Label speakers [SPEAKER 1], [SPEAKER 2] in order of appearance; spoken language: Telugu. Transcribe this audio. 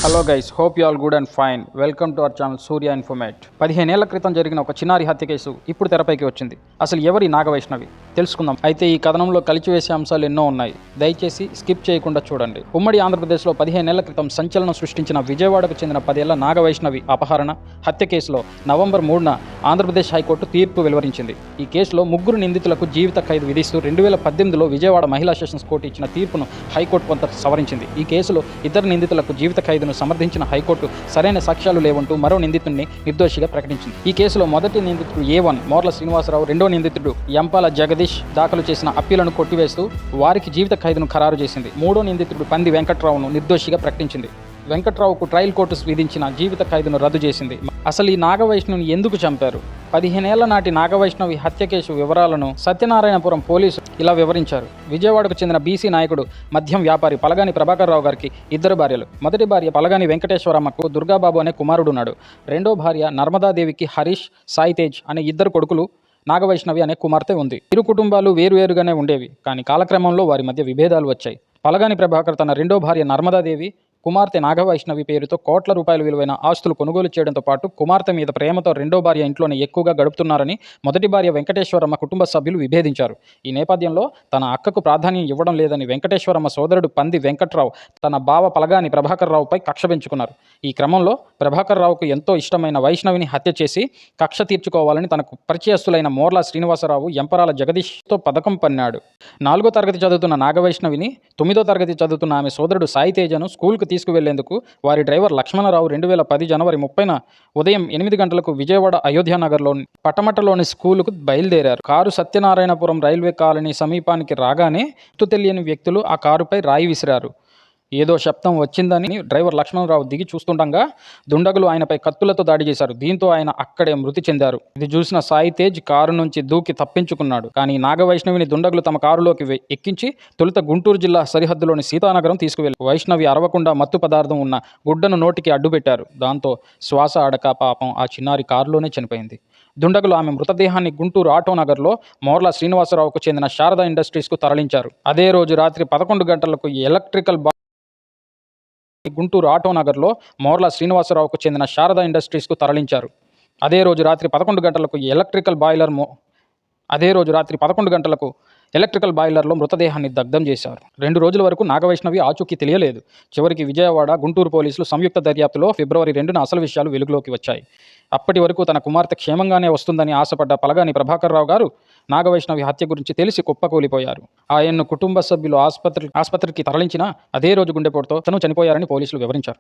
[SPEAKER 1] Hello guys, hope you all good and fine. Welcome to our channel సూర్య ఇన్ఫర్మేట్. 15 ఏళ్ల క్రితం జరిగిన ఒక చిన్నారి హత్య కేసు ఇప్పుడు తెరపైకి వచ్చింది. అసలు ఎవరి నాగవైష్ణవి తెలుసుకుందాం. అయితే ఈ కథనంలో కలిచివేసే అంశాలు ఎన్నో ఉన్నాయి. దయచేసి స్కిప్ చేయకుండా చూడండి. ఉమ్మడి ఆంధ్రప్రదేశ్లో 15 ఏళ్ల క్రితం సంచలనం సృష్టించిన విజయవాడకు చెందిన 10 ఏళ్ల నాగవైష్ణవి అపహరణ హత్య కేసులో నవంబర్ 3న ఆంధ్రప్రదేశ్ హైకోర్టు తీర్పు వెలువరించింది. ఈ కేసులో ముగ్గురు నిందితులకు జీవిత ఖైదు విధిస్తూ 2018లో విజయవాడ మహిళా సెషన్స్ కోర్టు ఇచ్చిన తీర్పును హైకోర్టు కొంత సవరించింది. ఈ కేసులో ఇద్దరు నిందితులకు జీవిత ఖైదును సమర్థించిన హైకోర్టు సరైన సాక్ష్యాలు లేవంటూ మరో నిందితుడిని నిర్దోషిగా ప్రకటించింది. ఈ కేసులో మొదటి నిందితుడు A1 మోర్ల శ్రీనివాసరావు, రెండో నిందితుడు ఎంపాల జగదీష్ దాఖలు చేసిన అప్పీలను కొట్టివేస్తూ వారికి జీవిత ఖైదును ఖరారు చేసింది. మూడో నిందితుడు పంది వెంకట్రావును నిర్దోషిగా ప్రకటించింది. వెంకట్రావుకు ట్రయల్ కోర్టు విధించిన జీవిత ఖైదును రద్దు చేసింది. అసలు ఈ నాగవైష్ణవిని ఎందుకు చంపారు? 15 ఏళ్ల నాటి నాగవైష్ణవి హత్య కేసు వివరాలను సత్యనారాయణపురం పోలీసులు ఇలా వివరించారు. విజయవాడకు చెందిన బీసీ నాయకుడు, మద్యం వ్యాపారి పలగాని ప్రభాకర్ రావు గారికి ఇద్దరు భార్యలు. మొదటి భార్య పలగాని వెంకటేశ్వరమ్మకు దుర్గాబాబు అనే కుమారుడు ఉన్నాడు. రెండో భార్య నర్మదాదేవికి హరీష్, సాయితేజ్ అనే ఇద్దరు కొడుకులు, నాగవైష్ణవి అనే కుమార్తె ఉంది. ఇరు కుటుంబాలు వేరువేరుగానే ఉండేవి. కానీ కాలక్రమంలో వారి మధ్య విభేదాలు వచ్చాయి. పలగాని ప్రభాకర్ తన రెండో భార్య నర్మదాదేవి, కుమార్తె నాగవైష్ణవి పేరుతో కోట్ల రూపాయల విలువైన ఆస్తులు కొనుగోలు చేయడంతో పాటు కుమార్తె మీద ప్రేమతో రెండో భార్య ఇంట్లోనే ఎక్కువగా గడుపుతున్నారని మొదటి భార్య వెంకటేశ్వరమ్మ కుటుంబ సభ్యులు విభేదించారు. ఈ నేపథ్యంలో తన అక్కకు ప్రాధాన్యం ఇవ్వడం లేదని వెంకటేశ్వరమ్మ సోదరుడు పంది వెంకట్రావు తన బావ పలగాని ప్రభాకర్ రావుపై కక్ష పెంచుకున్నారు. ఈ క్రమంలో ప్రభాకర్ రావుకు ఎంతో ఇష్టమైన వైష్ణవిని హత్య చేసి కక్ష తీర్చుకోవాలని తనకు పరిచయస్తులైన మోర్ల శ్రీనివాసరావు, ఎంపరాల జగదీష్తో పథకం పన్నాడు. 4వ తరగతి చదువుతున్న నాగవైష్ణవిని 9వ తరగతి చదువుతున్న ఆమె సోదరుడు సాయితేజను స్కూల్కు తీసుకువెళ్లేందుకు వారి డ్రైవర్ లక్ష్మణరావు 2010 జనవరి 30న ఉదయం 8 గంటలకు విజయవాడ అయోధ్యానగర్లోని పటమటలోని స్కూలుకు బయలుదేరారు. కారు సత్యనారాయణపురం రైల్వే కాలనీ సమీపానికి రాగానే గుర్తు తెలియని వ్యక్తులు ఆ కారుపై రాయి విసిరారు. ఏదో శబ్దం వచ్చిందని డ్రైవర్ లక్ష్మణరావు దిగి చూస్తుండగా దుండగులు ఆయనపై కత్తులతో దాడి చేశారు. దీంతో ఆయన అక్కడే మృతి చెందారు. ఇది చూసిన సాయి తేజ్ కారు నుంచి దూకి తప్పించుకున్నాడు. కానీ నాగవైష్ణవిని దుండగులు తమ కారులోకి ఎక్కించి తొలుత గుంటూరు జిల్లా సరిహద్దులోని సీతానగరం తీసుకువెళ్లారు. వైష్ణవి అరవకుండా మత్తు పదార్థం ఉన్న గుడ్డను నోటికి అడ్డుపెట్టారు. దాంతో శ్వాస ఆడక పాపం ఆ చిన్నారి కారులోనే చనిపోయింది. దుండగులు ఆమె మృతదేహాన్ని గుంటూరు ఆటోనగర్లో మోర్ల శ్రీనివాసరావుకు చెందిన శారదా ఇండస్ట్రీస్కు తరలించారు. అదే రోజు రాత్రి 11 గంటలకు గుంటూరు ఆటోనగర్లో మోర్ల శ్రీనివాసరావుకు చెందిన శారదా ఇండస్ట్రీస్కు తరలించారు. అదే రోజు రాత్రి 11 గంటలకు ఎలక్ట్రికల్ బాయిలర్లో మృతదేహాన్ని దగ్ధం చేశారు. 2 రోజుల వరకు నాగవైష్ణవి ఆచూకీ తెలియలేదు. చివరికి విజయవాడ, గుంటూరు పోలీసులు సంయుక్త దర్యాప్తులో ఫిబ్రవరి 2న అసలు విషయాలు వెలుగులోకి వచ్చాయి. అప్పటి వరకు తన కుమార్తె క్షేమంగానే వస్తుందని ఆశపడ్డ పలగాని ప్రభాకర్ రావు గారు నాగవైష్ణవి హత్య గురించి తెలిసి కుప్పకూలిపోయారు. ఆయన్ను కుటుంబ సభ్యులు ఆసుపత్రికి తరలించినా అదే రోజు గుండెపోటుతో తను చనిపోయారని పోలీసులు వివరించారు.